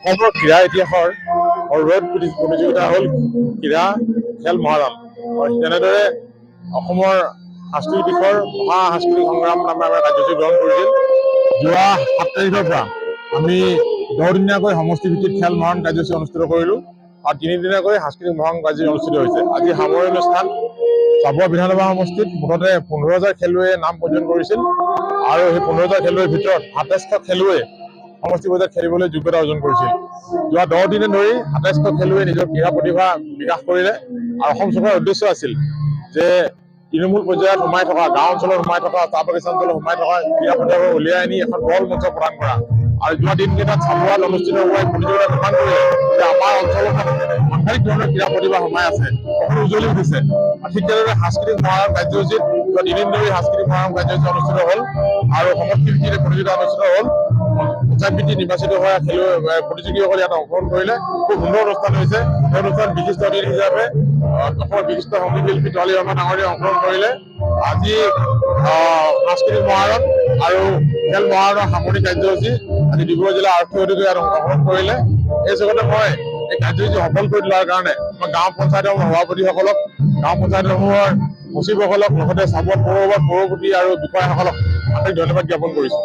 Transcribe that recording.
অসমৰ ক্ৰীড়া ইতিহাসৰ সৰ্ববৃহৎ প্ৰতিযোগিতা হ'ল ক্ৰীড়া খেল মহাৰণ। তেনেদৰে অসমৰ সাংস্কৃতিক দিশৰ মহা সাংস্কৃতিক সংগ্ৰাম নামে আমাৰ কাৰ্যসূচী গ্ৰহণ কৰিছিল। যোৱা 7 তাৰিখৰ পৰা আমি 10 দিনীয়াকৈ সমষ্টিভিত্তিক খেল মহাৰণ কাৰ্যসূচী অনুষ্ঠিত কৰিলোঁ আৰু 3 দিনীয়াকৈ সাংস্কৃতিক মহাৰণ কাৰ্যসূচী অনুষ্ঠিত হৈছে। আজি সামৰণি অনুষ্ঠান চাবুৱা বিধানসভা সমষ্টিত মুঠতে 15,000 খেলুৱৈয়ে নাম পঞ্জীয়ন কৰিছিল আৰু সেই 15,000 খেলুৱৈৰ ভিতৰত 27টা খেলুৱৈ সমষ্টি পৰ্যায়ত খেলিবলৈ যোগ্যতা অৰ্জন কৰিছিল। যোৱা 10 দিনে ধৰি 27টা খেলুৱৈয়ে নিজৰ ক্ৰীড়া প্ৰতিভা বিকাশ কৰিলে আৰু অসম চৰকাৰৰ উদ্দেশ্য আছিল যে তৃণমূল পৰ্যায়ত সোমাই থকা, গাঁও অঞ্চলত সোমাই থকা, চাহ বাগিচা অঞ্চলত সোমাই থকা ক্ৰীড়া প্ৰতিভাবোৰ উলিয়াই আনি এখন বহল মঞ্চ প্ৰদান কৰা। আৰু যোৱা দিনকেইটাত চাবুৱাত অনুষ্ঠিত হোৱা প্ৰতিযোগিতা প্ৰমাণ কৰিলে যে আমাৰ অঞ্চলত সাংঘাতিক ধৰণৰ ক্ৰীড়া প্ৰতিভা সোমাই আছে, সকলো উজ্জ্বলি উঠিছে। ঠিক তেনেদৰে সাংস্কৃতিক মহাৰণ কাৰ্যসূচীত 3 দিন ধৰি সাংস্কৃতিক মহাৰণ কাৰ্যসূচী অনুষ্ঠিত হ'ল আৰু সমষ্টিভিত্তিক প্ৰতিযোগিতা অনুষ্ঠিত হ'ল। পঞ্চায়ত নিৰ্বাচিত হোৱা খেলুৱৈ প্ৰতিযোগীসকলে ইয়াত অংশগ্ৰহণ কৰিলে। খুব সুন্দৰ অনুষ্ঠান হৈছে। এই অনুষ্ঠানত বিশিষ্ট অতিথি হিচাপে অসমৰ বিশিষ্ট সংগীত শিল্পী তৰালী শৰ্মা ডাঙৰীয়াই অংশগ্ৰহণ কৰিলে। আজি সাংস্কৃতিক মহাৰণ আৰু খেল মহাৰণৰ সামৰণি কাৰ্যসূচী আজি ডিব্ৰুগড় জিলা আৰক্ষী অধীক্ষকে ইয়াত অংশগ্ৰহণ কৰিলে। এই জগতে মই এই কাৰ্যসূচী সফল কৰি তোলাৰ কাৰণে মই গাঁও পঞ্চায়তসমূহৰ সভাপতিসকলক, গাঁও পঞ্চায়তসমূহৰ সচিবসকলক, লগতে চাবুৱা পৌৰসভাৰ পৌৰপতি আৰু বিষয়াসকলক আন্তৰিক ধন্যবাদ জ্ঞাপন কৰিছোঁ।